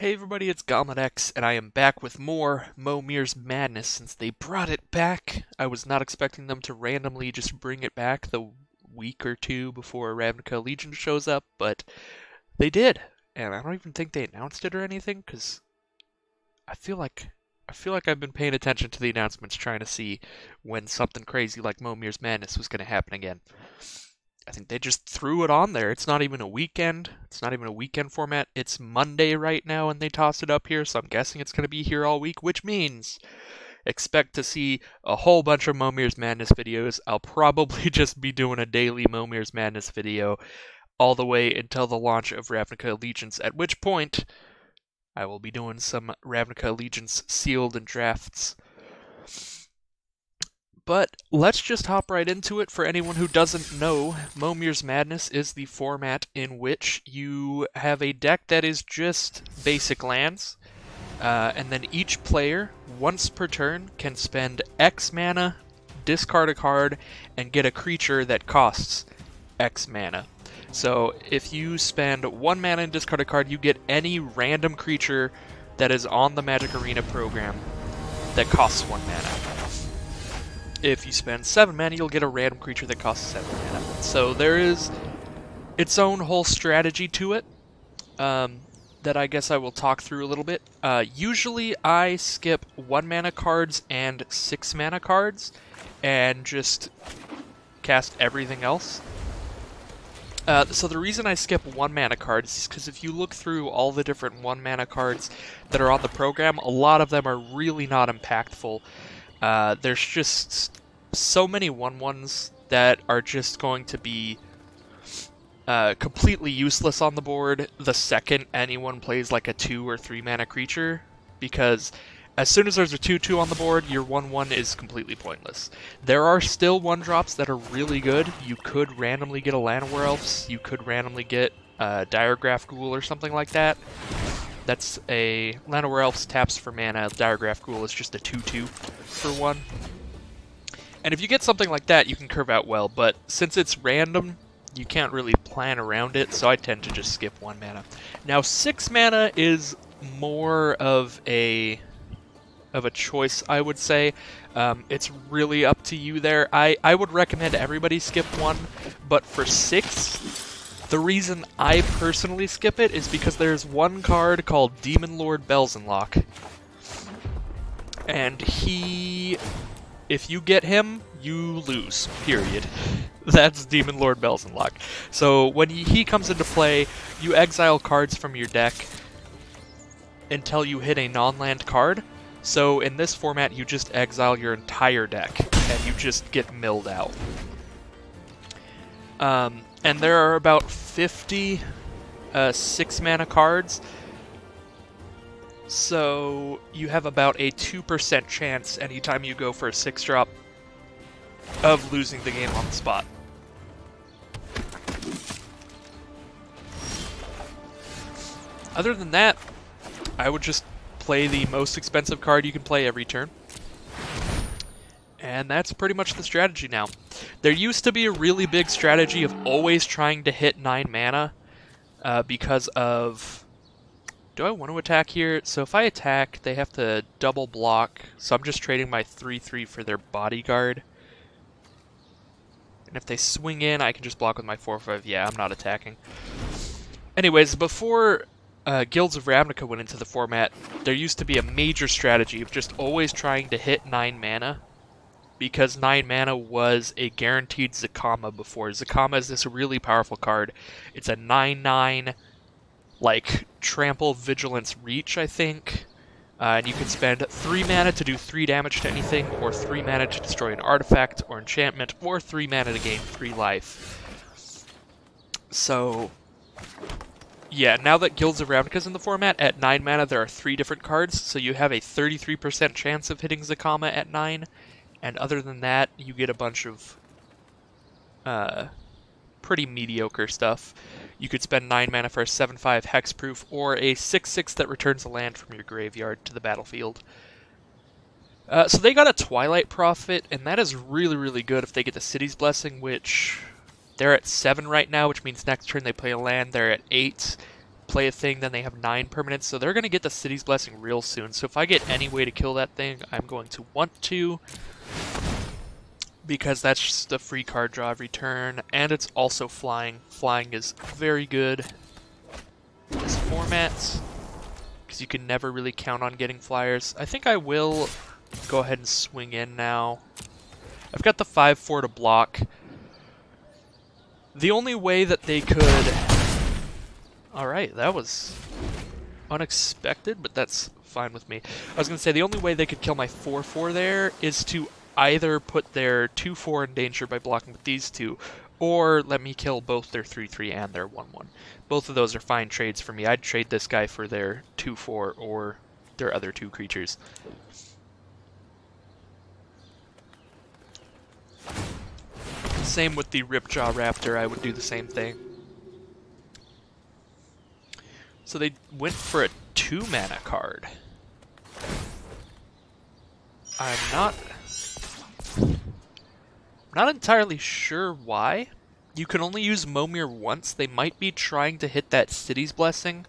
Hey everybody, it's GauntletX, and I am back with more Momir's Madness since they brought it back. I was not expecting them to randomly just bring it back the week or two before Ravnica Legion shows up, but they did. And I don't even think they announced it or anything, because I feel like I've been paying attention to the announcements trying to see when something crazy like Momir's Madness was going to happen again. I think they just threw it on there. It's not even a weekend. It's not even a weekend format. It's Monday right now and they tossed it up here, so I'm guessing it's going to be here all week, which means expect to see a whole bunch of Momir's Madness videos. I'll probably just be doing a daily Momir's Madness video all the way until the launch of Ravnica Allegiance, at which point I will be doing some Ravnica Allegiance sealed and drafts. But let's just hop right into it. For anyone who doesn't know, Momir's Madness is the format in which you have a deck that is just basic lands, and then each player, once per turn, can spend X mana, discard a card, and get a creature that costs X mana. So if you spend 1 mana and discard a card, you get any random creature that is on the Magic Arena program that costs 1 mana. If you spend 7 mana, you'll get a random creature that costs 7 mana. So there is its own whole strategy to it that I guess I will talk through a little bit. Usually I skip 1 mana cards and 6 mana cards and just cast everything else. So the reason I skip 1 mana cards is because if you look through all the different 1 mana cards that are on the program, a lot of them are really not impactful. There's just so many 1/1s that are just going to be completely useless on the board the second anyone plays like a 2 or 3 mana creature, because as soon as there's a 2/2 on the board, your 1/1 is completely pointless. There are still 1-drops that are really good. You could randomly get a Llanowar Elves, you could randomly get a Diregraph Ghoul or something like that. That's a Llanowar Elves taps for mana, Diregraph Ghoul is just a 2/2 for 1. And if you get something like that, you can curve out well, but since it's random, you can't really plan around it, so I tend to just skip 1 mana. Now 6 mana is more of a choice, I would say. It's really up to you there. I would recommend everybody skip 1, but for 6, the reason I personally skip it is because there's one card called Demon Lord Belzenlock. And if you get him, you lose, period. That's Demon Lord Belzenlock. So when he comes into play, you exile cards from your deck until you hit a non-land card. So in this format, you just exile your entire deck, and you just get milled out. And there are about 50 6-mana cards, so you have about a 2% chance anytime you go for a 6-drop of losing the game on the spot. Other than that, I would just play the most expensive card you can play every turn. And that's pretty much the strategy now. There used to be a really big strategy of always trying to hit 9 mana because of... Do I want to attack here? So if I attack, they have to double block, so I'm just trading my 3/3 for their bodyguard. And if they swing in, I can just block with my 4/5. Yeah, I'm not attacking. Anyways, before Guilds of Ravnica went into the format, there used to be a major strategy of just always trying to hit 9 mana. Because 9 mana was a guaranteed Zacama before. Zacama is this really powerful card. It's a 9/9, like, trample vigilance reach, I think. And you can spend 3 mana to do 3 damage to anything, or 3 mana to destroy an artifact or enchantment, or 3 mana to gain 3 life. So, yeah, now that Guilds of Ravnica is in the format, at 9 mana there are 3 different cards, so you have a 33% chance of hitting Zacama at 9. And other than that, you get a bunch of pretty mediocre stuff. You could spend 9 mana for a 7/5 hexproof, or a 6/6 that returns a land from your graveyard to the battlefield. So they got a Twilight Prophet, and that is really, really good if they get the City's Blessing, which they're at 7 right now, which means next turn they play a land. They're at 8. play a thing, then they have 9 permanents, so they're going to get the City's Blessing real soon. So if I get any way to kill that thing, I'm going to want to, because that's just a free card draw every turn, and it's also flying. Flying is very good in this format, because you can never really count on getting flyers. I think I will go ahead and swing in now. I've got the 5/4 to block. The only way that they could... Alright, that was unexpected, but that's fine with me. I was going to say, the only way they could kill my 4/4 there is to either put their 2/4 in danger by blocking with these two, or let me kill both their 3/3 and their 1/1. Both of those are fine trades for me. I'd trade this guy for their 2/4 or their other 2 creatures. Same with the Ripjaw Raptor, I would do the same thing. So they went for a 2-mana card. I'm not entirely sure why. You can only use Momir once. They might be trying to hit that City's Blessing,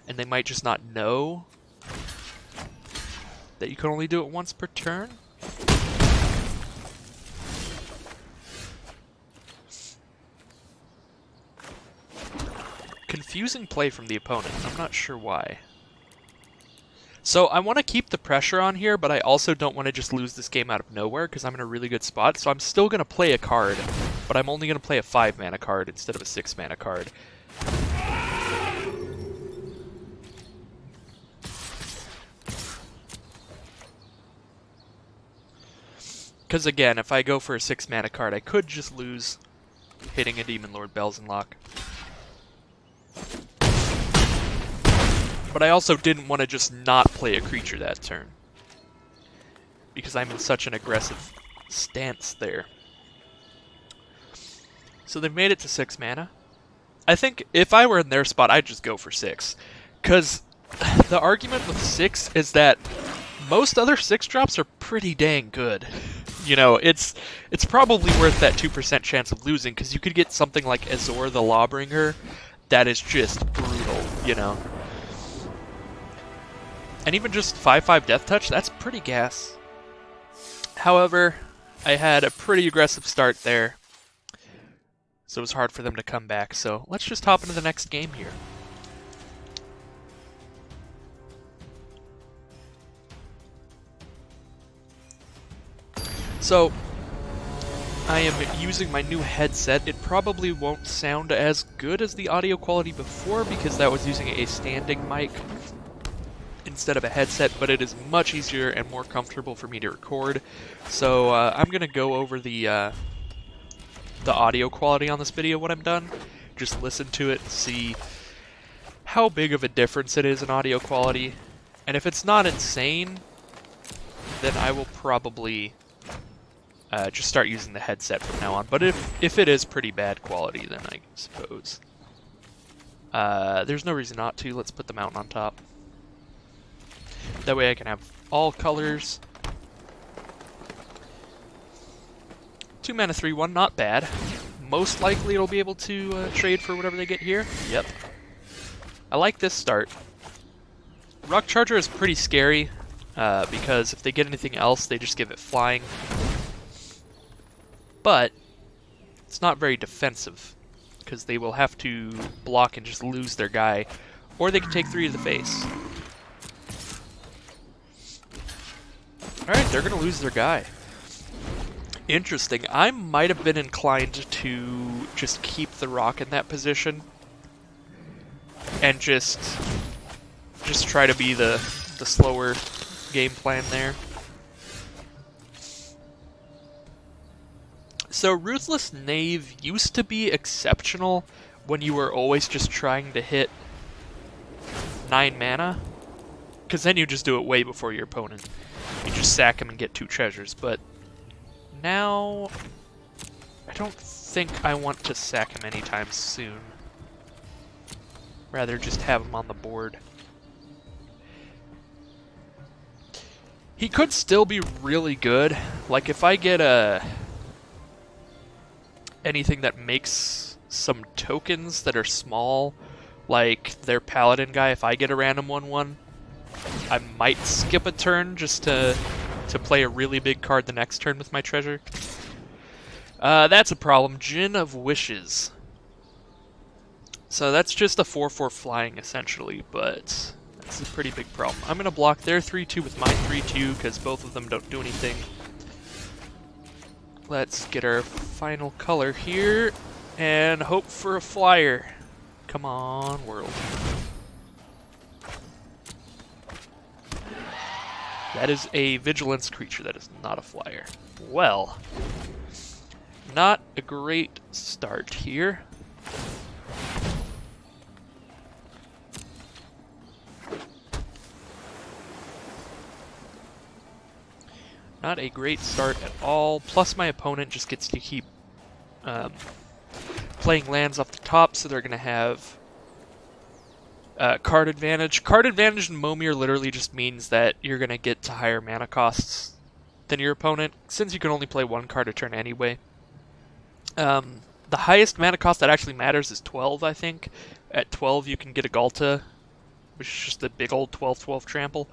and they might just not know that you can only do it once per turn. Confusing play from the opponent. I'm not sure why. So I want to keep the pressure on here, but I also don't want to just lose this game out of nowhere because I'm in a really good spot. So I'm still going to play a card, but I'm only going to play a 5-mana card instead of a 6-mana card. Because again, if I go for a 6-mana card, I could just lose hitting a Demon Lord Bells and Lock. But I also didn't want to just not play a creature that turn, because I'm in such an aggressive stance there. So they've made it to 6 mana. I think if I were in their spot, I'd just go for 6. Because the argument with 6 is that most other 6-drops are pretty dang good. You know, it's probably worth that 2% chance of losing, because you could get something like Azor the Lawbringer that is just brutal, you know. And even just 5/5 Death Touch, that's pretty gas. However, I had a pretty aggressive start there, so it was hard for them to come back. So let's just hop into the next game here. So, I am using my new headset. It probably won't sound as good as the audio quality before because that was using a standing mic instead of a headset, but it is much easier and more comfortable for me to record. So I'm going to go over the audio quality on this video when I'm done. Just listen to it and see how big of a difference it is in audio quality. And if it's not insane, then I will probably just start using the headset from now on. But if it is pretty bad quality, then I suppose there's no reason not to. Let's put the mountain on top. That way I can have all colors. 2 mana 3/1, not bad. Most likely it'll be able to trade for whatever they get here. Yep. I like this start. Rock Charger is pretty scary because if they get anything else, they just give it flying. But it's not very defensive because they will have to block and just lose their guy, or they can take 3 to the face. Alright, they're going to lose their guy. Interesting. I might have been inclined to just keep the rock in that position and just try to be the slower game plan there. So Ruthless Knave used to be exceptional when you were always just trying to hit 9 mana, because then you just do it way before your opponent. You just sack him and get 2 treasures, but now I don't think I want to sack him anytime soon. Rather just have him on the board. He could still be really good. Like if I get anything that makes some tokens that are small, like their paladin guy, if I get a random 1/1, I might skip a turn just to play a really big card the next turn with my treasure. That's a problem. Djinn of Wishes. So that's just a 4/4 flying, essentially, but that's a pretty big problem. I'm going to block their 3/2 with my 3/2, because both of them don't do anything. Let's get our final color here, and hope for a flyer. Come on, world. That is a vigilance creature, that is not a flyer. Well, not a great start here. Not a great start at all, plus my opponent just gets to keep playing lands off the top, so they're going to have card advantage. Card advantage in Momir literally just means that you're going to get to higher mana costs than your opponent, since you can only play one card a turn anyway. The highest mana cost that actually matters is 12, I think. At 12 you can get a Galta, which is just a big old 12/12 trample.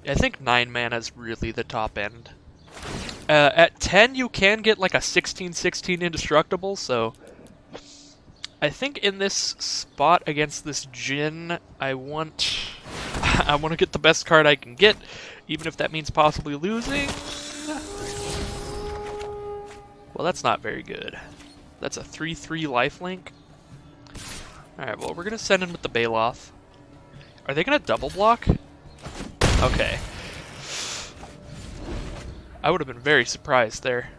I think 9 mana is really the top end. At 10 you can get like a 16/16 indestructible, so I think in this spot against this Djinn, I want to get the best card I can get, even if that means possibly losing. Well, that's not very good. That's a 3/3 lifelink. Alright, well, we're going to send in with the Baloth. Are they going to double block? Okay. I would have been very surprised there.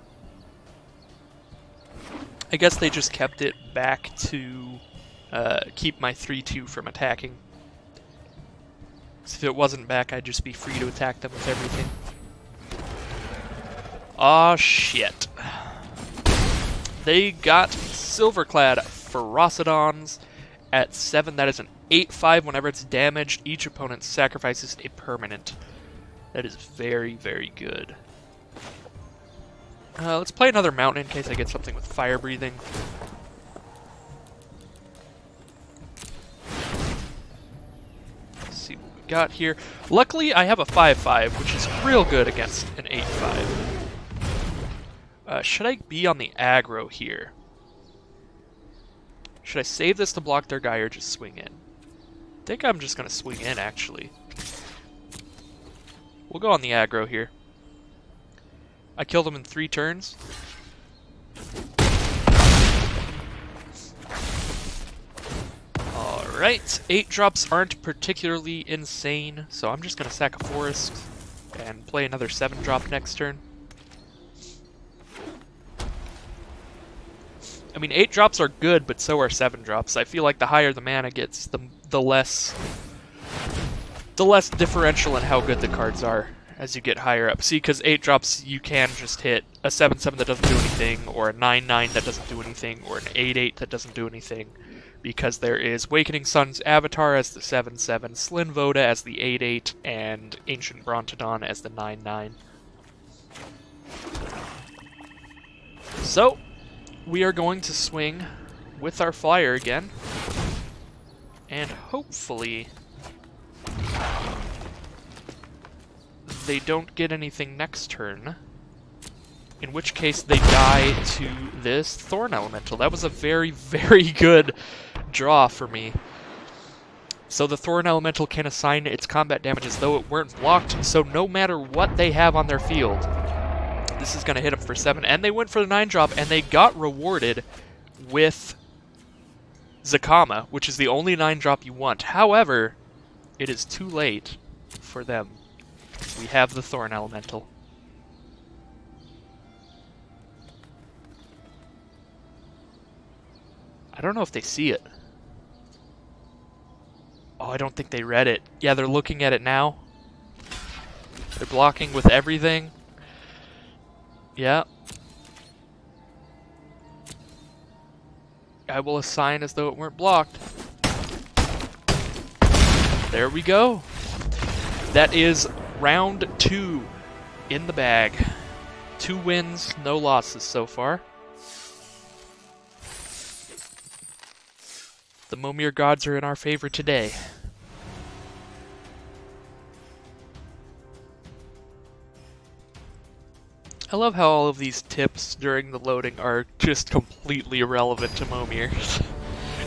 I guess they just kept it back to keep my 3/2 from attacking. So if it wasn't back, I'd just be free to attack them with everything. Aw, shit. They got Silverclad Ferocidons at 7. That is an 8/5. Whenever it's damaged, each opponent sacrifices a permanent. That is very, very good. Let's play another mountain in case I get something with fire breathing. Let's see what we got here. Luckily, I have a 5/5, which is real good against an 8/5. Should I be on the aggro here? Should I save this to block their guy or just swing in? I think I'm just going to swing in, actually. We'll go on the aggro here. I killed him in 3 turns. Alright, 8-drops aren't particularly insane, so I'm just going to sack a forest and play another 7-drop next turn. I mean, 8-drops are good, but so are 7-drops. I feel like the higher the mana gets, the less differential in how good the cards are as you get higher up. See, because 8-drops, you can just hit a 7/7 that doesn't do anything, or a 9/9 that doesn't do anything, or an 8/8 that doesn't do anything, because there is Wakening Sun's Avatar as the 7/7, Slyn Voda as the 8/8, and Ancient Brontodon as the 9/9. So, we are going to swing with our flyer again, and hopefully they don't get anything next turn, in which case they die to this Thorn Elemental. That was a very, very good draw for me. So the Thorn Elemental can assign its combat damage as though it weren't blocked, so no matter what they have on their field, this is going to hit them for 7. And they went for the 9-drop, and they got rewarded with Zakama, which is the only 9-drop you want. However, it is too late for them. We have the Thorn Elemental. I don't know if they see it. Oh, I don't think they read it. Yeah, they're looking at it now. They're blocking with everything. Yeah. I will assign as though it weren't blocked. There we go. That is round 2 in the bag. 2 wins, no losses so far. The Momir gods are in our favor today. I love how all of these tips during the loading are just completely irrelevant to Momir.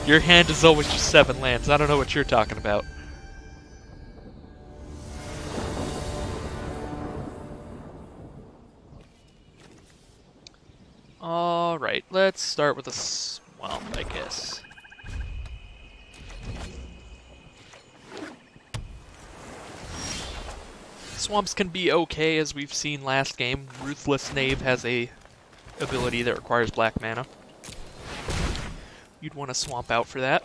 Your hand is always just 7 lands. I don't know what you're talking about. Alright, let's start with a swamp, I guess. Swamps can be okay, as we've seen last game. Ruthless Knave has a ability that requires black mana. You'd want to swamp out for that.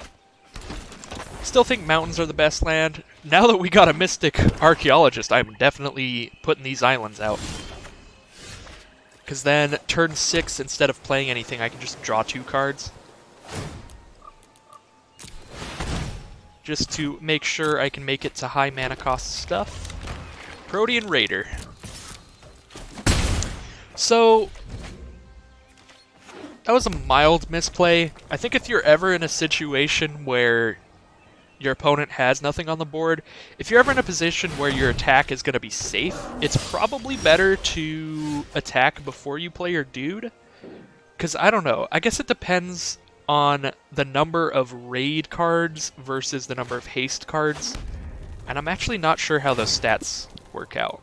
Still think mountains are the best land. Now that we got a Mystic Archaeologist, I'm definitely putting these islands out. Because then, turn 6, instead of playing anything, I can just draw 2 cards. Just to make sure I can make it to high mana cost stuff. Protean Raider. So, that was a mild misplay. I think if you're ever in a situation where your opponent has nothing on the board, if you're ever in a position where your attack is going to be safe, it's probably better to attack before you play your dude. Because, I don't know, I guess it depends on the number of raid cards versus the number of haste cards. And I'm actually not sure how those stats work out.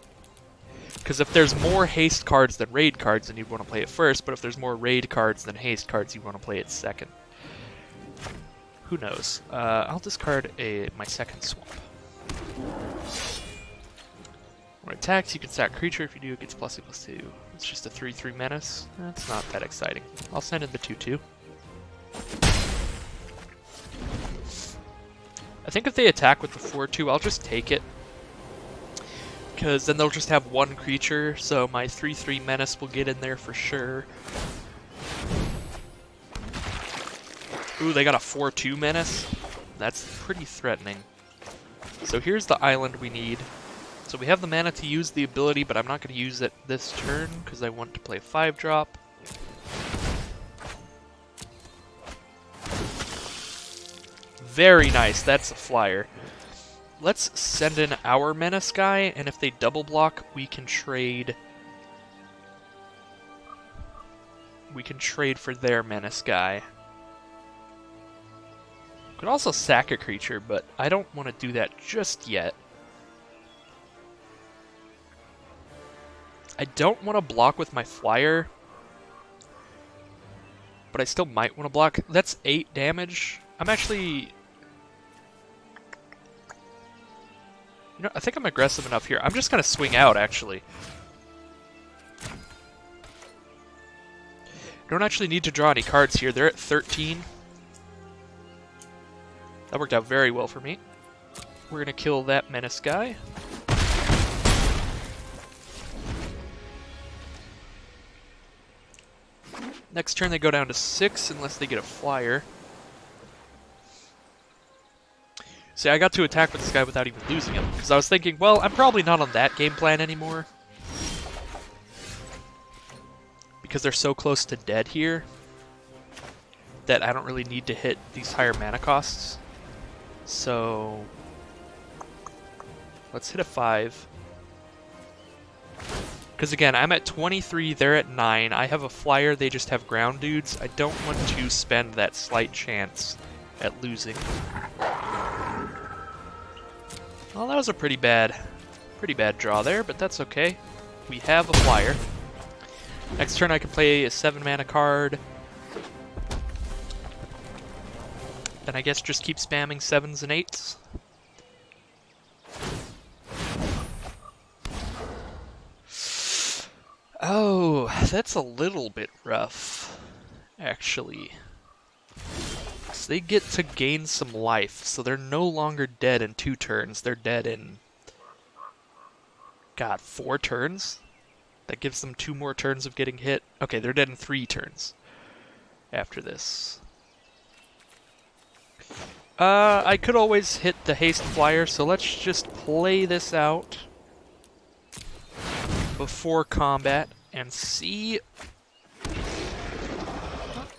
Because if there's more haste cards than raid cards, then you'd want to play it first, but if there's more raid cards than haste cards, you want to play it second. Who knows? I'll discard my second swamp. When it attacks, you can sack creature. If you do, it gets +2/+2. It's just a 3/3 menace. That's not that exciting. I'll send in the 2/2. I think if they attack with the 4/2, I'll just take it. Because then they'll just have 1 creature, so my 3/3 menace will get in there for sure. Ooh, they got a 4/2 menace? That's pretty threatening. So here's the island we need. So we have the mana to use the ability, but I'm not going to use it this turn, because I want to play 5-drop. Very nice, that's a flyer. Let's send in our menace guy, and if they double block, we can trade. We can trade for their menace guy. Could also sack a creature, but I don't want to do that just yet. I don't want to block with my flyer, but I still might want to block. That's 8 damage. I'm actually... You know, I think I'm aggressive enough here. I'm just going to swing out, actually. Don't actually need to draw any cards here. They're at 13. That worked out very well for me. We're going to kill that menace guy. Next turn they go down to 6 unless they get a flyer. See, I got to attack with this guy without even losing him, because I was thinking, well, I'm probably not on that game plan anymore. Because they're so close to dead here that I don't really need to hit these higher mana costs. So, let's hit a 5. Because again, I'm at 23, they're at 9. I have a flyer, they just have ground dudes. I don't want to spend that slight chance at losing. Well, that was a pretty bad draw there, but that's okay. We have a flyer. Next turn I can play a 7 mana card. Then I guess just keep spamming 7s and 8s. Oh, that's a little bit rough, actually. So they get to gain some life, so they're no longer dead in 2 turns. They're dead in, God, 4 turns? That gives them 2 more turns of getting hit. Okay, they're dead in 3 turns after this. I could always hit the haste flyer, so let's just play this out before combat and see.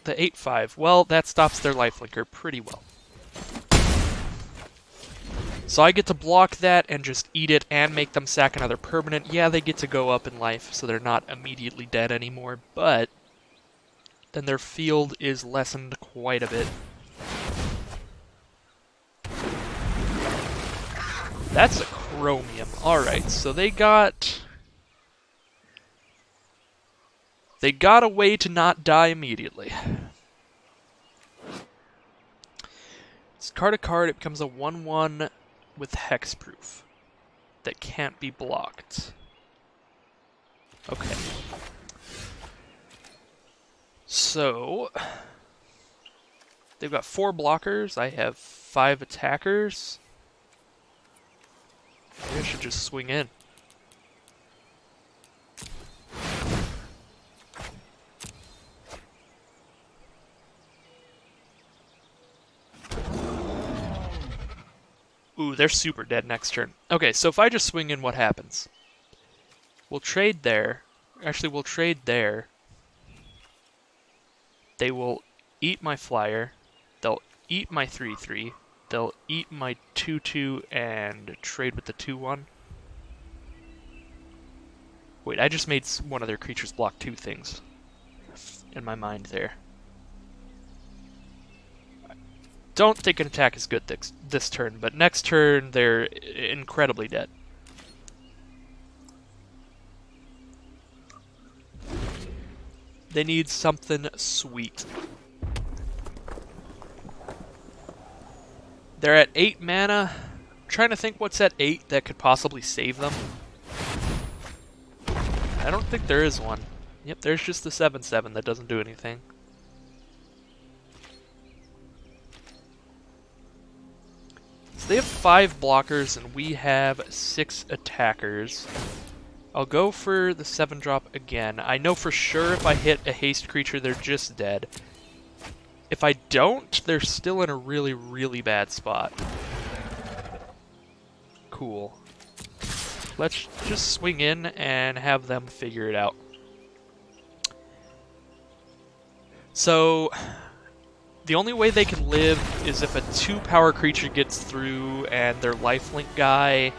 The 8/5. Well, that stops their lifelinker pretty well. So I get to block that and just eat it and make them sack another permanent. Yeah, they get to go up in life, so they're not immediately dead anymore, but then their field is lessened quite a bit. That's a chromium. Alright, so they got a way to not die immediately. Discard a card, it becomes a 1/1 with hexproof that can't be blocked. Okay. So they've got 4 blockers, I have 5 attackers. Maybe I should just swing in. Ooh, they're super dead next turn. Okay, so if I just swing in, what happens? We'll trade there. Actually, we'll trade there. They will eat my flyer. They'll eat my 3/3. They'll eat my 2/2 and trade with the 2/1. Wait, I just made one of their creatures block 2 things in my mind there. Don't think an attack is good this turn, but next turn they're incredibly dead. They need something sweet. They're at 8 mana. I'm trying to think what's at 8 that could possibly save them. I don't think there is one. Yep, there's just the 7/7 that doesn't do anything. So they have 5 blockers and we have 6 attackers. I'll go for the 7-drop again. I know for sure if I hit a haste creature, they're just dead. If I don't, they're still in a really, really bad spot. Cool. Let's just swing in and have them figure it out. So the only way they can live is if a 2-power creature gets through and their lifelink guy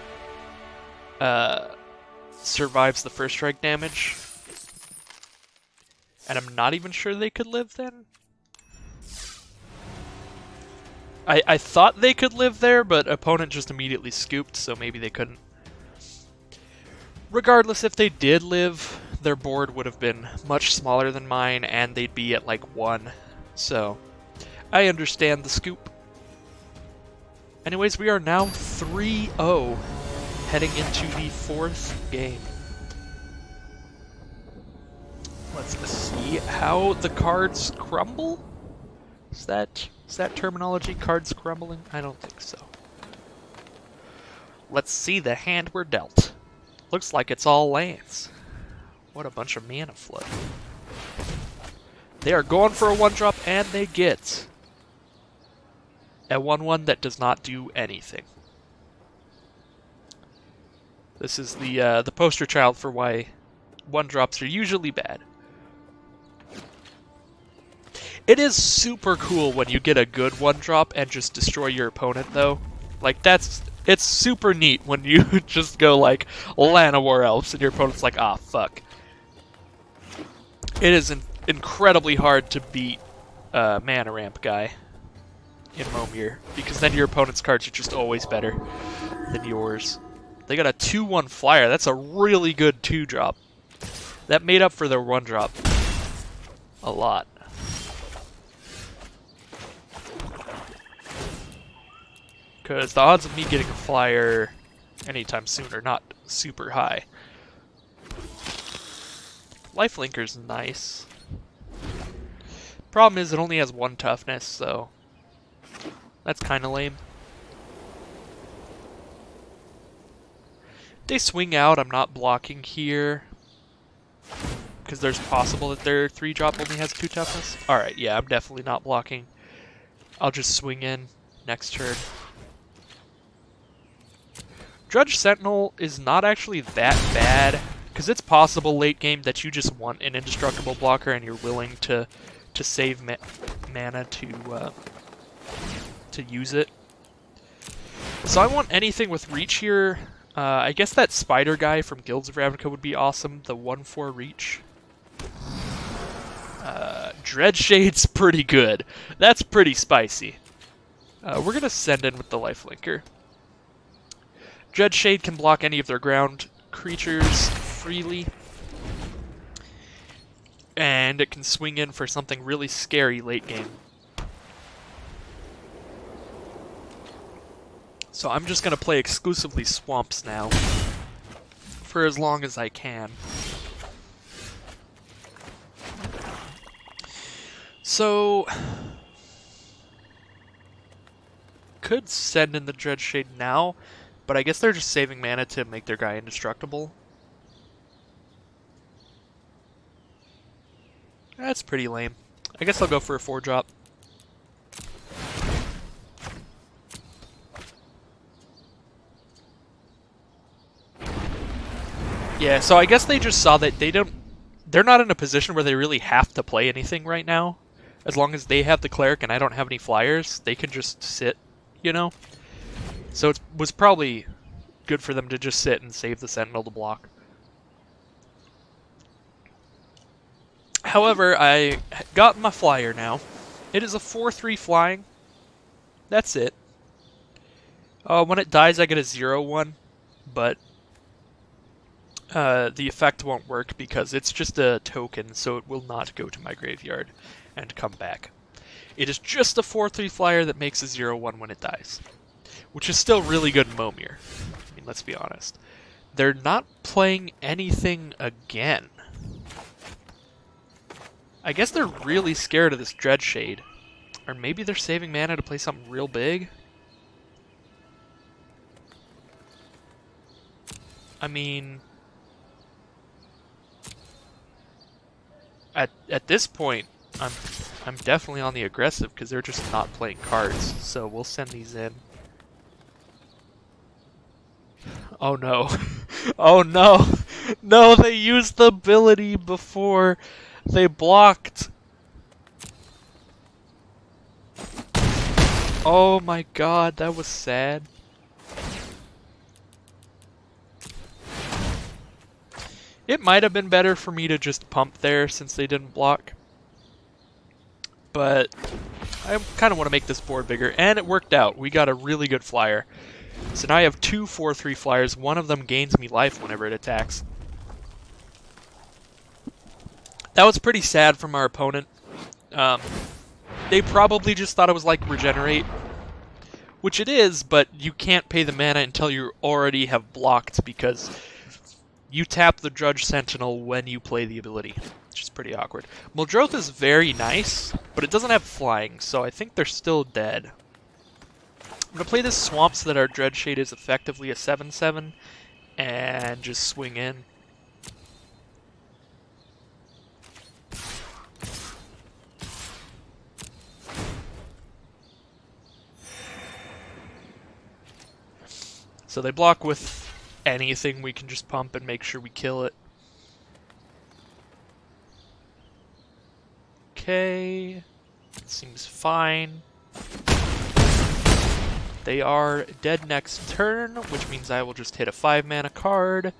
survives the first strike damage. And I'm not even sure they could live then. I thought they could live there, but opponent just immediately scooped, so maybe they couldn't. Regardless, if they did live, their board would have been much smaller than mine, and they'd be at like 1. So I understand the scoop. Anyways, we are now 3-0, heading into the 4th game. Let's see how the cards crumble? Is that terminology, cards crumbling? I don't think so. Let's see the hand we're dealt. Looks like it's all lands. What a bunch of mana flood. They are going for a 1-drop, and they get a 1/1 that does not do anything. This is the poster child for why 1-drops are usually bad. It is super cool when you get a good 1-drop and just destroy your opponent, though. Like, it's super neat when you just go like Llanowar Elves and your opponent's like, ah, fuck. It is incredibly hard to beat Mana Ramp guy in Momir, because then your opponent's cards are just always better than yours. They got a 2/1 flyer. That's a really good 2-drop. That made up for their 1-drop a lot. Because the odds of me getting a flyer anytime soon are not super high. Lifelinker's nice. Problem is it only has 1 toughness, so that's kind of lame. They swing out, I'm not blocking here. Because there's possible that their 3-drop only has 2 toughness. Alright, yeah, I'm definitely not blocking. I'll just swing in next turn. Drudge Sentinel is not actually that bad, because it's possible late game that you just want an indestructible blocker and you're willing to save mana to use it. So I want anything with reach here. I guess that spider guy from Guilds of Ravnica would be awesome. The 1/4 reach. Dreadshade's pretty good. That's pretty spicy. We're going to send in with the lifelinker. Dreadshade can block any of their ground creatures freely. And it can swing in for something really scary late game. So I'm just going to play exclusively swamps now. For as long as I can. So... could send in the Dreadshade now, but I guess they're just saving mana to make their guy indestructible. That's pretty lame. I guess I'll go for a 4-drop. Yeah, so I guess they just saw that they're not in a position where they really have to play anything right now. As long as they have the cleric and I don't have any flyers, they can just sit, you know? So it was probably good for them to just sit and save the Sentinel to block. However, I got my flyer now. It is a 4/3 flying. That's it. When it dies, I get a 0/1, but the effect won't work because it's just a token, so it will not go to my graveyard and come back. It is just a 4/3 flyer that makes a 0/1 when it dies, which is still really good in Momir. I mean, let's be honest. They're not playing anything again. I guess they're really scared of this Dreadshade. Or maybe they're saving mana to play something real big? I mean... At this point, I'm definitely on the aggressive because they're just not playing cards. So we'll send these in. Oh no. Oh no! No, they used the ability before they blocked. Oh my god, that was sad. It might have been better for me to just pump there since they didn't block. But I kind of want to make this board bigger, and it worked out. We got a really good flyer. So now I have 2 4/3 flyers. One of them gains me life whenever it attacks. That was pretty sad from our opponent. They probably just thought it was like regenerate, which it is, but you can't pay the mana until you already have blocked because you tap the Drudge Sentinel when you play the ability, which is pretty awkward. Muldroth is very nice, but it doesn't have flying, so I think they're still dead. I'm going to play this Swamp so that our Dreadshade is effectively a 7/7, and just swing in. So they block with anything, we can just pump and make sure we kill it. Okay, seems fine. They are dead next turn, which means I will just hit a 5-mana card,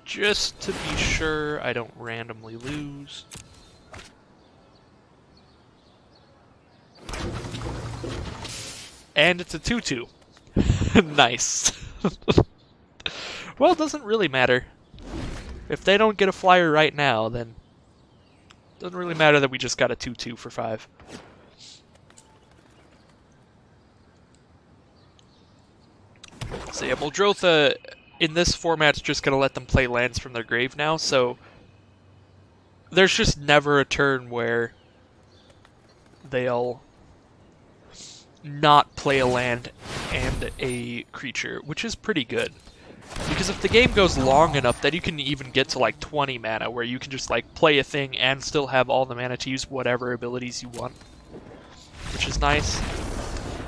just to be sure I don't randomly lose. And it's a 2/2. Nice. Well, it doesn't really matter. If they don't get a flyer right now, then it doesn't really matter that we just got a 2/2 for 5. So yeah, Muldroth, in this format's just going to let them play lands from their grave now, so there's just never a turn where they'll not play a land and a creature, which is pretty good. Because if the game goes long enough, then you can even get to like 20 mana, where you can just like play a thing and still have all the mana to use whatever abilities you want, which is nice.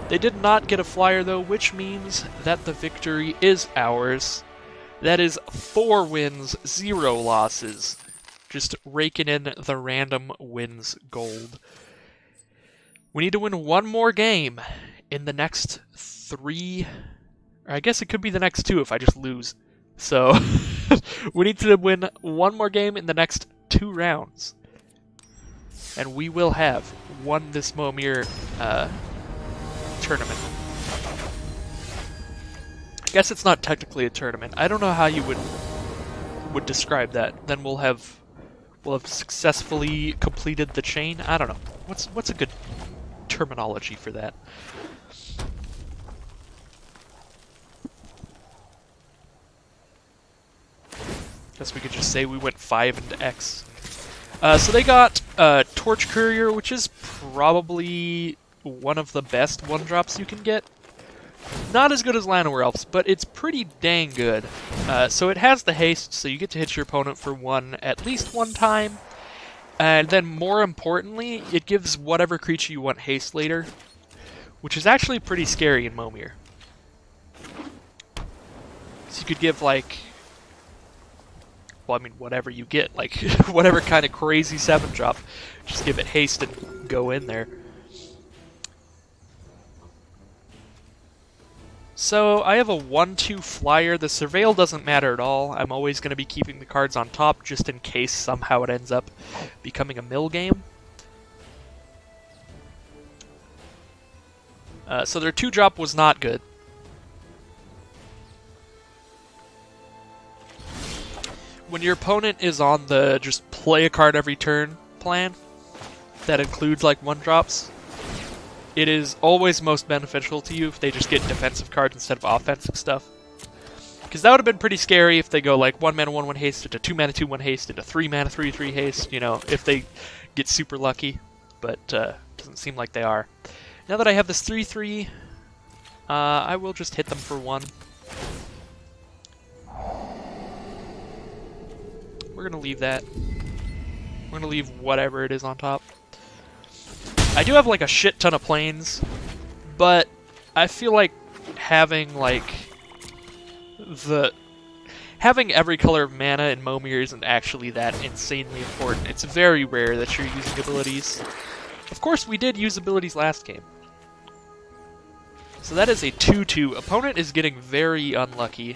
They did not get a flyer though, which means that the victory is ours. That is 4 wins, 0 losses. Just raking in the random wins gold. We need to win one more game in the next 3 Or I guess it could be the next 2 if I just lose. So, we need to win 1 more game in the next 2 rounds. And we will have won this Momir tournament. I guess it's not technically a tournament. I don't know how you would describe that. Then we'll have successfully completed the chain. I don't know. What's a good terminology for that? Guess we could just say we went 5 into X. So they got Torch Courier, which is probably one of the best 1-drops you can get. Not as good as Llanowar Elves, but it's pretty dang good. So it has the haste, so you get to hit your opponent for 1 at least 1 time. And then more importantly, it gives whatever creature you want haste later, which is actually pretty scary in Momir. So you could give, like, well, I mean, whatever you get, like, whatever kind of crazy 7-drop, just give it haste and go in there. So, I have a 1/2 flyer. The Surveil doesn't matter at all. I'm always going to be keeping the cards on top, just in case somehow it ends up becoming a mill game. So their 2-drop was not good. When your opponent is on the just play a card every turn plan, that includes like 1-drops, it is always most beneficial to you if they just get defensive cards instead of offensive stuff. Because that would have been pretty scary if they go like 1 mana 1/1 haste into 2 mana 2/1 haste into 3 mana 3/3 haste, you know, if they get super lucky. But doesn't seem like they are. Now that I have this 3/3, I will just hit them for 1. We're going to leave that. We're going to leave whatever it is on top. I do have like a shit ton of planes, but I feel like having having every color of mana in Momir isn't actually that insanely important. It's very rare that you're using abilities. Of course, we did use abilities last game. So that is a 2/2. Opponent is getting very unlucky.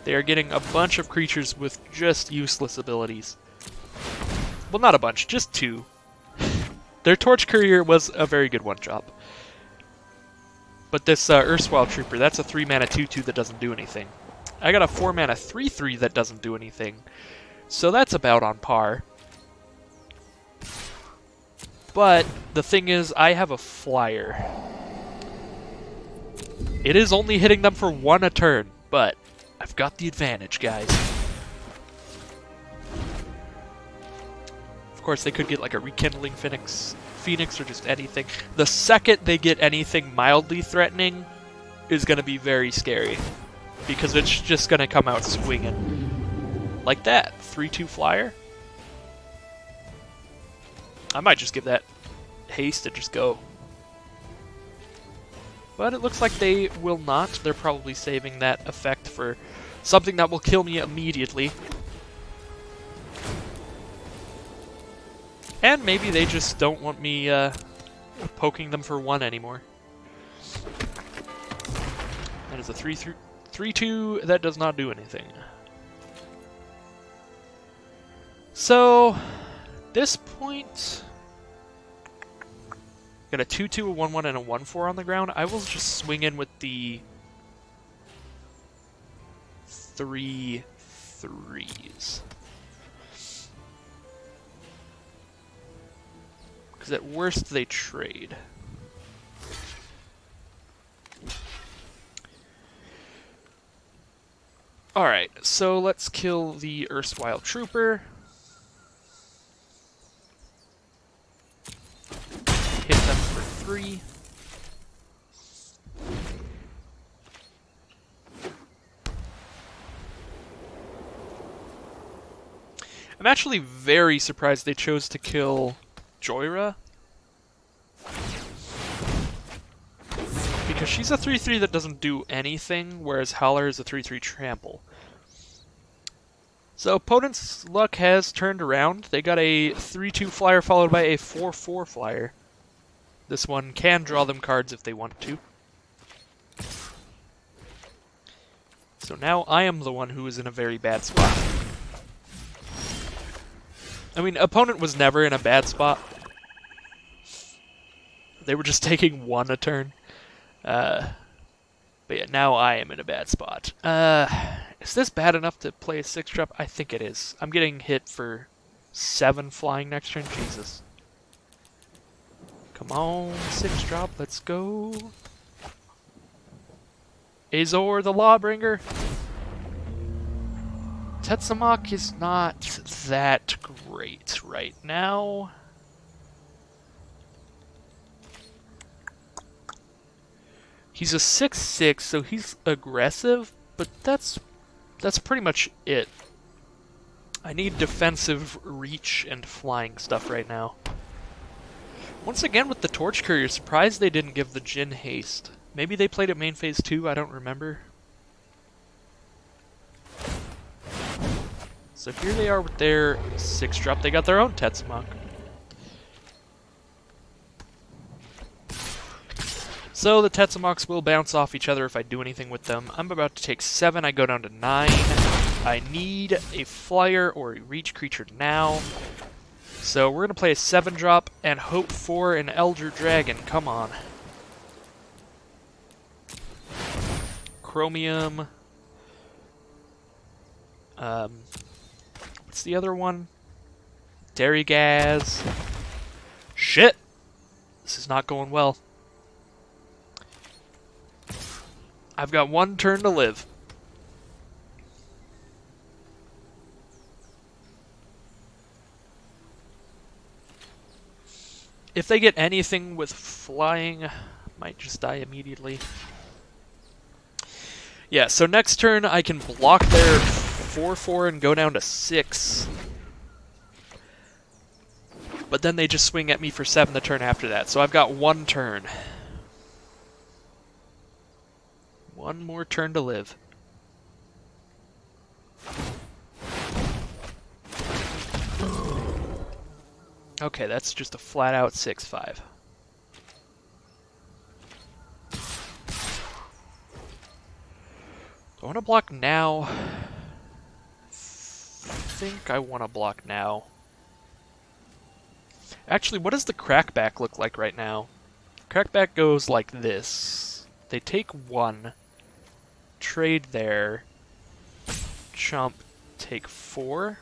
They are getting a bunch of creatures with just useless abilities. Well, not a bunch, just 2. Their Torch Courier was a very good 1-drop. But this Erstwhile Trooper, that's a 3 mana 2/2 that doesn't do anything. I got a 4 mana 3/3 that doesn't do anything. So that's about on par. But the thing is, I have a flyer. It is only hitting them for 1 a turn, but I've got the advantage, guys. Of course, they could get like a Rekindling Phoenix or just anything. The second they get anything mildly threatening is going to be very scary, because it's just going to come out swinging. Like that. 3/2 flyer. I might just give that haste and just go. But it looks like they will not. They're probably saving that effect for something that will kill me immediately. And maybe they just don't want me poking them for 1 anymore. That is a 3/2 that does not do anything. So, this point, got a 2/2, a 1/1, and a 1/4 on the ground. I will just swing in with the 3/3s. Because at worst, they trade. Alright, so let's kill the Erstwhile Trooper. Hit them for 3. I'm actually very surprised they chose to kill Joyra, because she's a 3/3 that doesn't do anything, whereas Howler is a 3/3 trample. So opponent's luck has turned around. They got a 3/2 flyer followed by a 4/4 flyer. This one can draw them cards if they want to. So now I am the one who is in a very bad spot. I mean, opponent was never in a bad spot. They were just taking 1 a turn. But yeah, now I am in a bad spot. Is this bad enough to play a 6-drop? I think it is. I'm getting hit for 7 flying next turn. Jesus. Come on, 6-drop, let's go. Azor the Lawbringer. Tetsamok is not that great right now. He's a 6/6, so he's aggressive, but that's pretty much it. I need defensive reach and flying stuff right now. Once again with the Torch Courier, surprised they didn't give the Jhin haste. Maybe they played it main phase 2, I don't remember. So here they are with their 6-drop. They got their own Tetsamok. So the Tetsamoks will bounce off each other if I do anything with them. I'm about to take 7, I go down to 9. I need a flyer or a reach creature now. So we're going to play a 7-drop and hope for an Elder Dragon. Come on. Chromium. What's the other one? Dairy Gas. Shit! This is not going well. I've got 1 turn to live. If they get anything with flying, I might just die immediately. Yeah, so next turn I can block their 4/4 and go down to 6. But then they just swing at me for 7 the turn after that. So I've got 1 turn. 1 more turn to live. Okay, that's just a flat-out 6/5. Do I want to block now? I think I want to block now. Actually, what does the crackback look like right now? Crackback goes like this. They take 1. Trade there. Chump, take 4.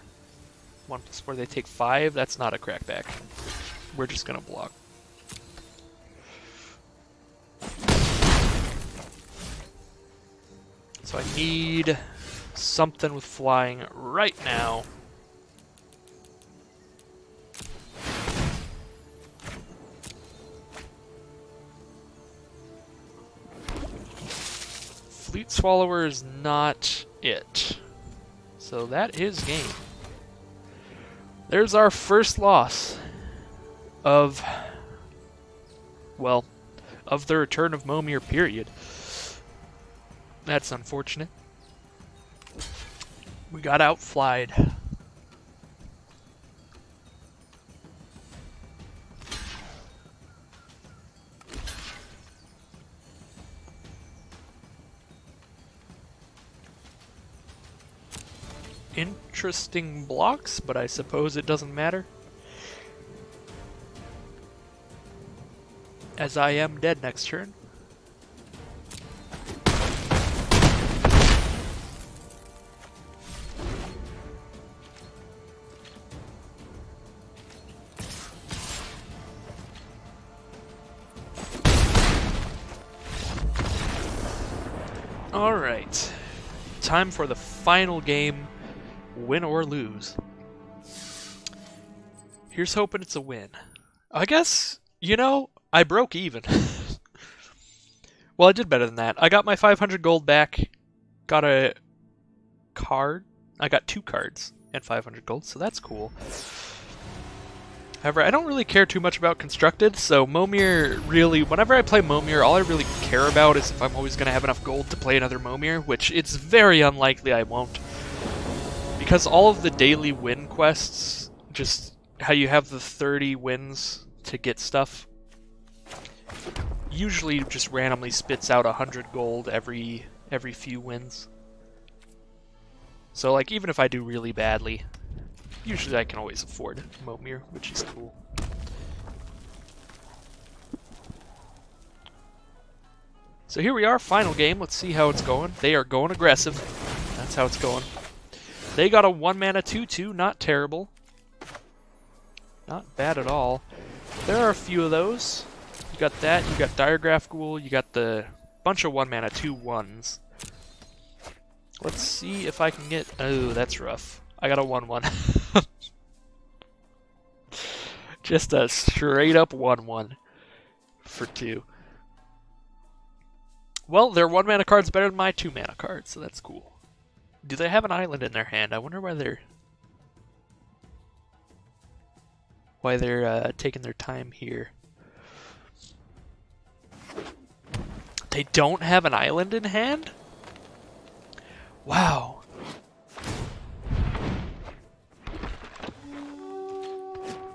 1 + 4, they take 5. That's not a crackback. We're just gonna block. So I need something with flying right now. Fleet Swallower is not it. So that is game. There's our first loss of, well, of the return of Momir, period. That's unfortunate. We got outflied. Interesting blocks, but I suppose it doesn't matter. As I am dead next turn. Alright. Time for the final game. Win or lose. Here's hoping it's a win. I guess, you know, I broke even. Well, I did better than that. I got my 500 gold back, got a card. I got 2 cards and 500 gold, so that's cool. However, I don't really care too much about Constructed, so Momir really, whenever I play Momir, all I really care about is if I'm always going to have enough gold to play another Momir, which it's very unlikely I won't. Because all of the daily win quests, just how you have the 30 wins to get stuff, usually just randomly spits out 100 gold every few wins. So like even if I do really badly, usually I can always afford Momir, which is cool. So here we are, final game. Let's see how it's going. They are going aggressive. That's how it's going. They got a 1-mana 2/2, not terrible. Not bad at all. There are a few of those. You got that, you got Diregraph Ghoul, you got the bunch of 1-mana 2/1s. Let's see if I can get... Oh, that's rough. I got a 1/1. Just a straight up 1/1 for 2. Well, their 1-mana card's better than my 2-mana card, so that's cool. Do they have an island in their hand? I wonder why they're taking their time here. They don't have an island in hand? Wow.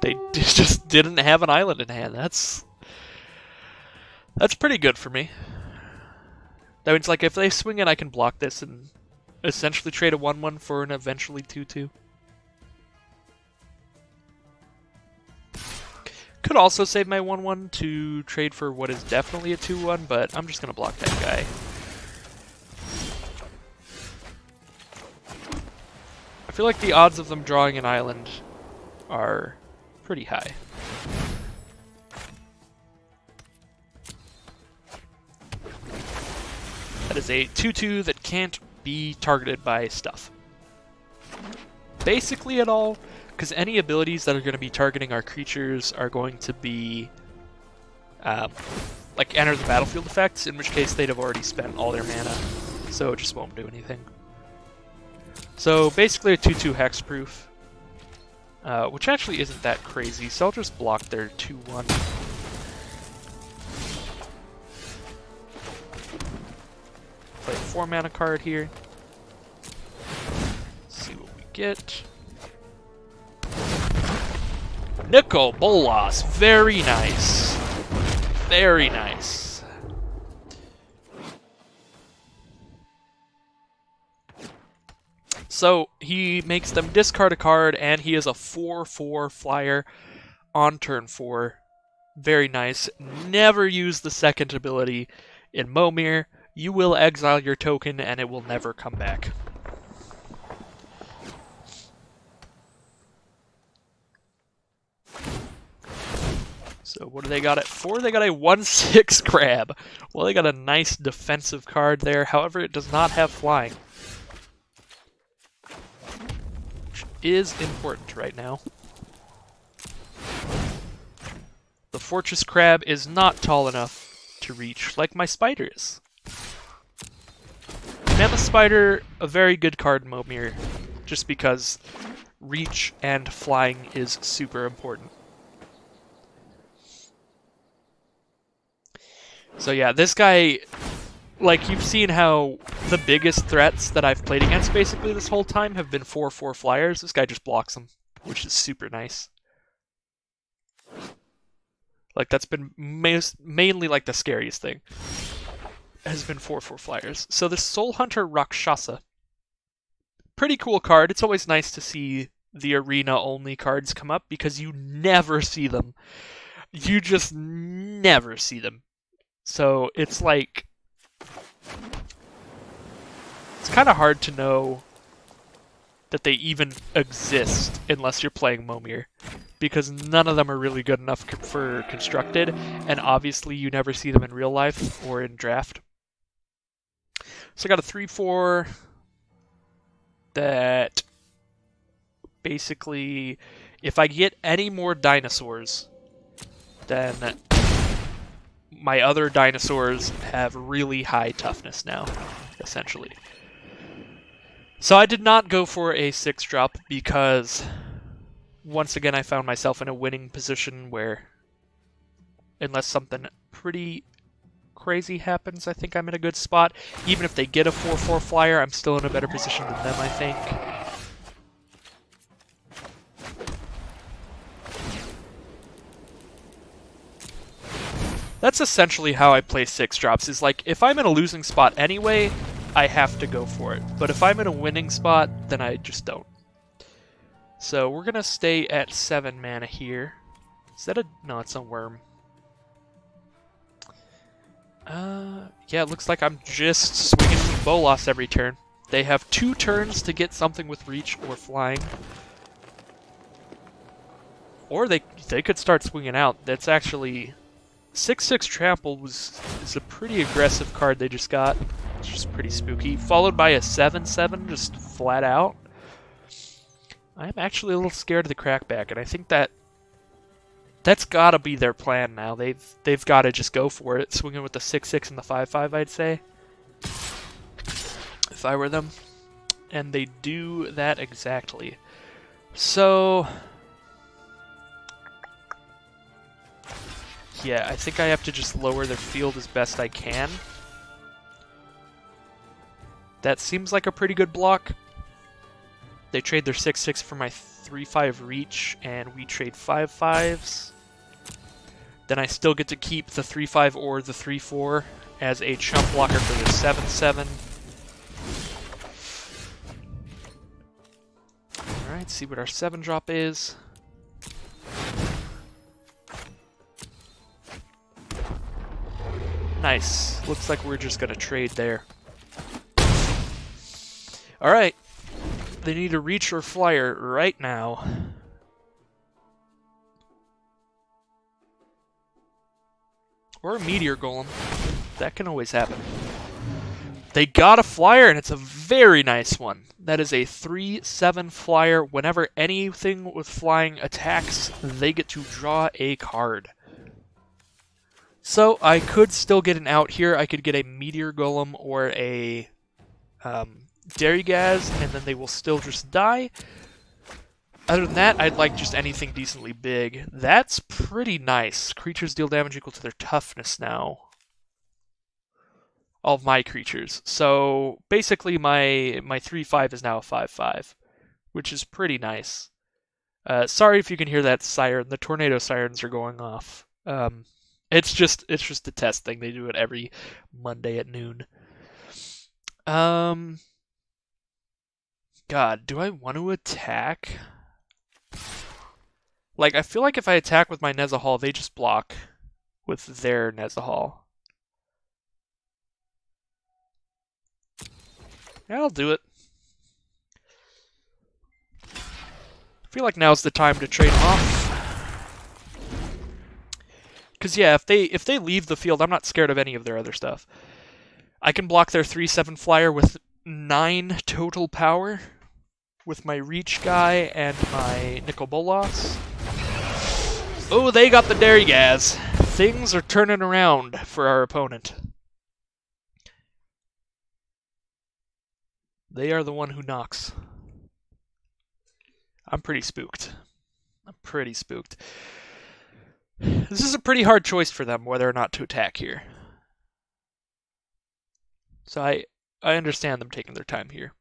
They just didn't have an island in hand. That's pretty good for me. That means, like, if they swing it, I can block this and essentially trade a 1/1 for an eventually 2/2. Could also save my 1/1 to trade for what is definitely a 2/1, but I'm just going to block that guy. I feel like the odds of them drawing an island are pretty high. That is a 2/2 that can't be targeted by stuff. Basically at all, because any abilities that are going to be targeting our creatures are going to be like enter the battlefield effects, in which case they'd have already spent all their mana, so it just won't do anything. So basically a 2/2 hexproof, which actually isn't that crazy, so I'll just block their 2/1. Play a 4-mana card here. See what we get. Nicol Bolas, very nice. Very nice. So he makes them discard a card, and he is a 4/4 flyer on turn 4. Very nice. Never use the second ability in Momir. You will exile your token, and it will never come back. So what do they got it for? They got a 1/6 crab. Well, they got a nice defensive card there. However, it does not have flying, which is important right now. The Fortress Crab is not tall enough to reach like my spider is. Mammoth Spider, a very good card in Momir, just because reach and flying is super important. So yeah, this guy, like, you've seen how the biggest threats that I've played against basically this whole time have been 4/4 flyers. This guy just blocks them, which is super nice. Like, that's been mainly like the scariest thing, has been 4/4 flyers. So the Soul Hunter Rakshasa, pretty cool card. It's always nice to see the arena-only cards come up because you never see them. You just never see them. So it's like, it's kind of hard to know that they even exist unless you're playing Momir, because none of them are really good enough for constructed, and obviously you never see them in real life or in draft. So I got a 3/4 that basically, if I get any more dinosaurs, then my other dinosaurs have really high toughness now, essentially. So I did not go for a 6-drop because, once again, I found myself in a winning position where, unless something pretty crazy happens, I think I'm in a good spot. Even if they get a 4/4 flyer, I'm still in a better position than them, I think. That's essentially how I play 6-drops, is like, if I'm in a losing spot anyway, I have to go for it. But if I'm in a winning spot, then I just don't. So we're going to stay at 7 mana here. Is that a... No, it's a worm. Yeah, it looks like I'm just swinging with Bolas every turn. They have 2 turns to get something with reach or flying. Or they could start swinging out. That's actually... 6/6 Trample is a pretty aggressive card they just got. It's just pretty spooky. Followed by a 7/7, just flat out. I'm actually a little scared of the crackback, and I think that's gotta be their plan now. They've gotta just go for it. Swinging with the 6/6 and the 5/5, I'd say. If I were them. And they do that exactly. So... yeah, I think I have to just lower their field as best I can. That seems like a pretty good block. They trade their 6/6 for my 3/5 reach, and we trade 5/5s. Then I still get to keep the 3/5 or the 3/4 as a chump blocker for the 7/7. Alright, see what our 7-drop is. Nice. Looks like we're just gonna trade there. Alright. They need a reach or flyer right now. Or a meteor golem. That can always happen. They got a flyer, and it's a very nice one. That is a 3/7 flyer. Whenever anything with flying attacks, they get to draw a card. So I could still get an out here. I could get a Meteor Golem or a Derrygaz, and then they will still just die. Other than that, I'd like just anything decently big. That's pretty nice. Creatures deal damage equal to their toughness now. All of my creatures. So basically my 3/5 is now a 5/5, which is pretty nice. Sorry if you can hear that siren. The tornado sirens are going off. It's just a test thing. They do it every Monday at noon. God, do I want to attack? Like, I feel like if I attack with my Nezahal, they just block with their Nezahal. Yeah, I'll do it. I feel like now's the time to trade them off. Because yeah, if they leave the field, I'm not scared of any of their other stuff. I can block their 3/7 flyer with 9 total power with my reach guy and my Nicol Bolas. Oh, they got the Derrygaz. Things are turning around for our opponent. They are the one who knocks. I'm pretty spooked. I'm pretty spooked. This is a pretty hard choice for them, whether or not to attack here. So I understand them taking their time here.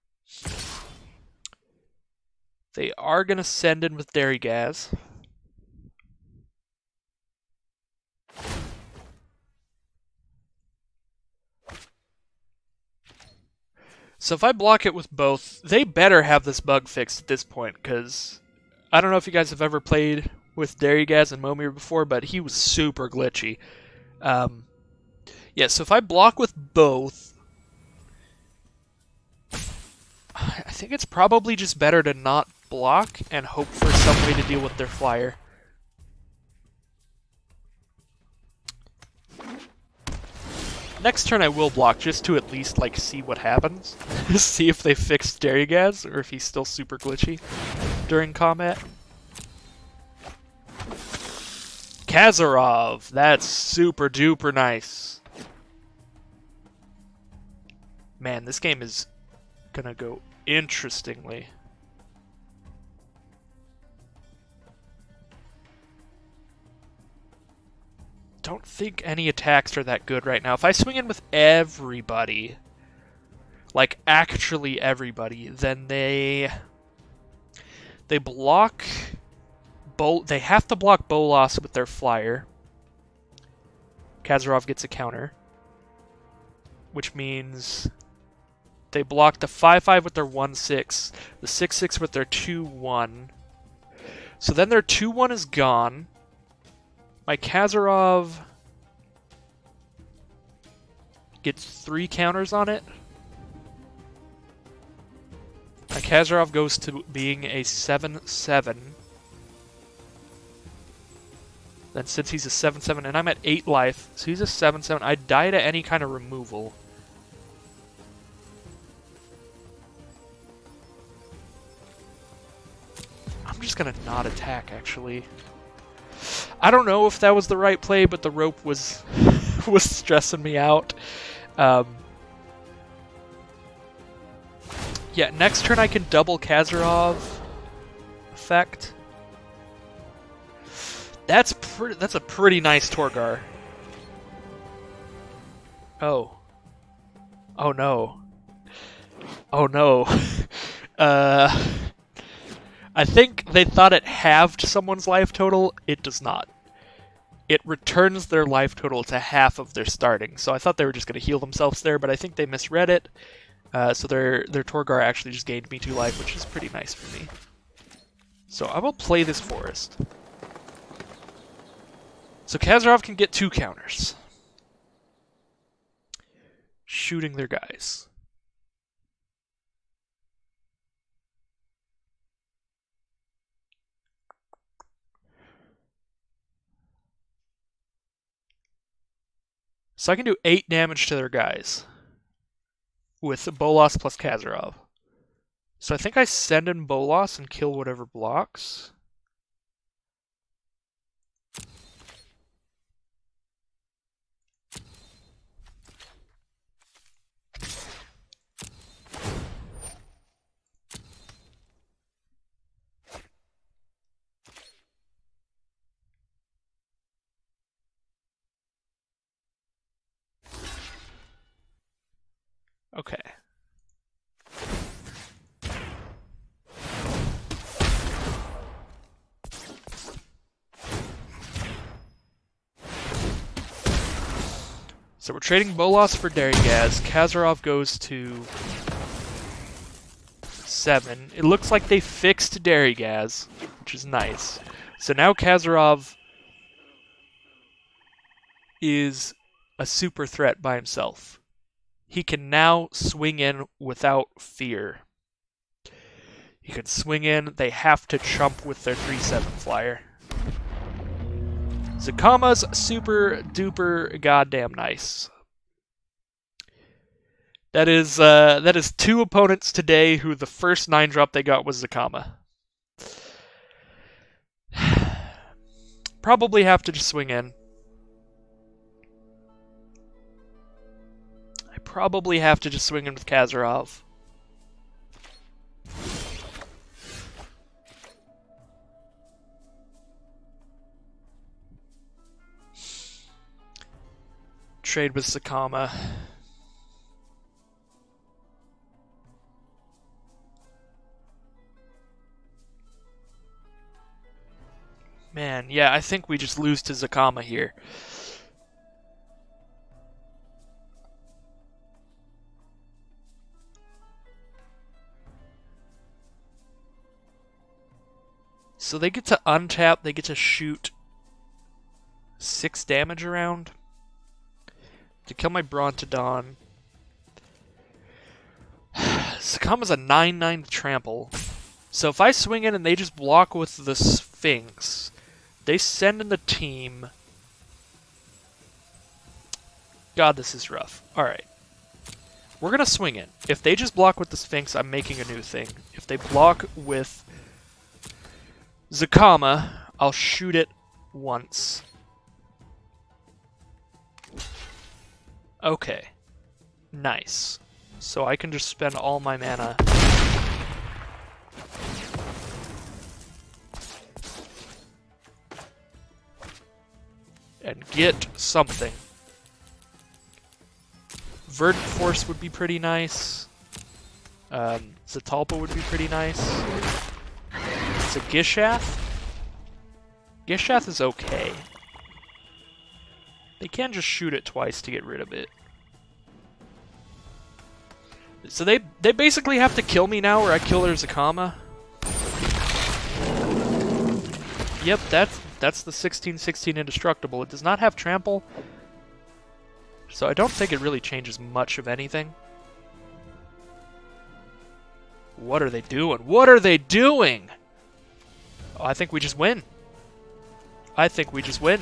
They are going to send in with Derrygaz. So if I block it with both, they better have this bug fixed at this point, because I don't know if you guys have ever played with Derrygaz and Momir before, but he was super glitchy. Yeah, so if I block with both, I think it's probably just better to not block and hope for some way to deal with their flyer. Next turn I will block, just to at least like see what happens. See if they fixed Derrygaz, or if he's still super glitchy during combat. Kazarov, that's super duper nice. Man, this game is gonna go interestingly. Don't think any attacks are that good right now. If I swing in with everybody, like actually everybody, then they block. They have to block Bolas with their flyer. Kazarov gets a counter, which means They block the 5/5 with their 1/6, the 6/6 with their 2/1. So then their 2/1 is gone. My Kazarov gets 3 counters on it. My Kazarov goes to being a 7/7. Then since he's a 7/7, and I'm at 8 life, so he's a 7/7, I die to any kind of removal. I'm just gonna not attack, actually. I don't know if that was the right play, but the rope was was stressing me out. Yeah, next turn I can double Kazarov effect. That's a pretty nice Torgar. Oh. Oh no. Oh no. I think they thought it halved someone's life total. It does not. It returns their life total to half of their starting. So I thought they were just going to heal themselves there, but I think they misread it. So their Torgar actually just gained me 2 life, which is pretty nice for me. So I will play this forest. So Kazarov can get 2 counters. Shooting their guys. So I can do 8 damage to their guys with Bolas plus Kazarov. So I think I send in Bolas and kill whatever blocks. Okay. So we're trading Bolas for Darigaz. Kazarov goes to 7. It looks like they fixed Darigaz, which is nice. So now Kazarov is a super threat by himself. He can now swing in without fear. He can swing in. They have to chump with their 3/7 flyer. Zakama's super duper goddamn nice. That is 2 opponents today who the first 9-drop they got was Zakama. Probably have to just swing in. Probably have to just swing in with Kazarov. Trade with Zakama. Man, yeah, I think we just lose to Zakama here. So they get to untap, they get to shoot 6 damage around to kill my Brontodon. Zakama's a 9/9 trample. So if I swing in and they just block with the Sphinx, they send in the team. God, this is rough. Alright. We're going to swing in. If they just block with the Sphinx, I'm making a new thing. If they block with Zakama, I'll shoot it once. Okay. Nice. So I can just spend all my mana. And get something. Verdant Force would be pretty nice. Zatalpa would be pretty nice. It's a Gishath. Gishath is okay. They can just shoot it twice to get rid of it. So they basically have to kill me now or I kill their Zakama. Yep, that's the 16/16 indestructible. It does not have trample, so I don't think it really changes much of anything. What are they doing? What are they doing? Oh, I think we just win. I think we just win.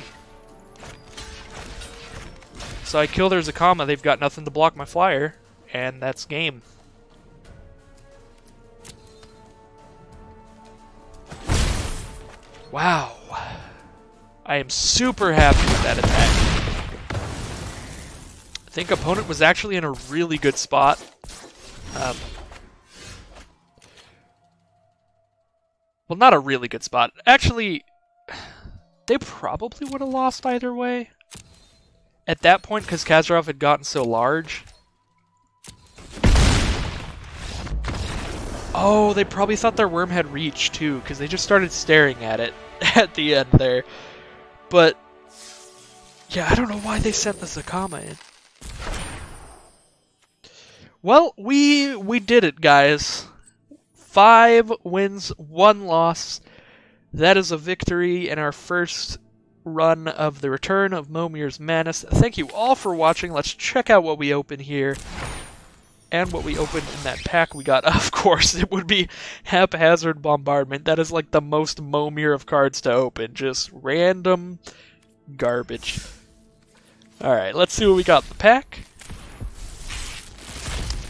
So I kill their Zakama, they've got nothing to block my flyer, and that's game. Wow. I am super happy with that attack. I think opponent was actually in a really good spot. Well, not a really good spot. Actually, they probably would have lost either way. At that point, because Kazarov had gotten so large. Oh, they probably thought their worm had reached, too, because they just started staring at it at the end there. But, yeah, I don't know why they sent the Zakama in. Well, we did it, guys. 5 wins, 1 loss. That is a victory in our first run of the return of Momir's Madness. Thank you all for watching. Let's check out what we open here. And what we opened in that pack we got. Of course, it would be Haphazard Bombardment. That is like the most Momir of cards to open. Just random garbage. Alright, let's see what we got in the pack.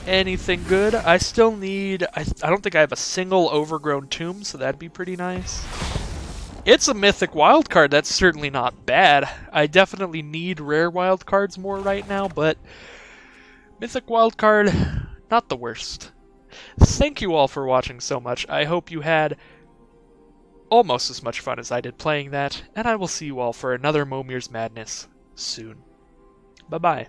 Anything good? I still need... I don't think I have a single Overgrown Tomb, so that'd be pretty nice. It's a Mythic Wildcard. That's certainly not bad. I definitely need rare wildcards more right now, but... Mythic Wildcard, not the worst. Thank you all for watching so much. I hope you had almost as much fun as I did playing that, and I will see you all for another Momir's Madness soon. Bye-bye.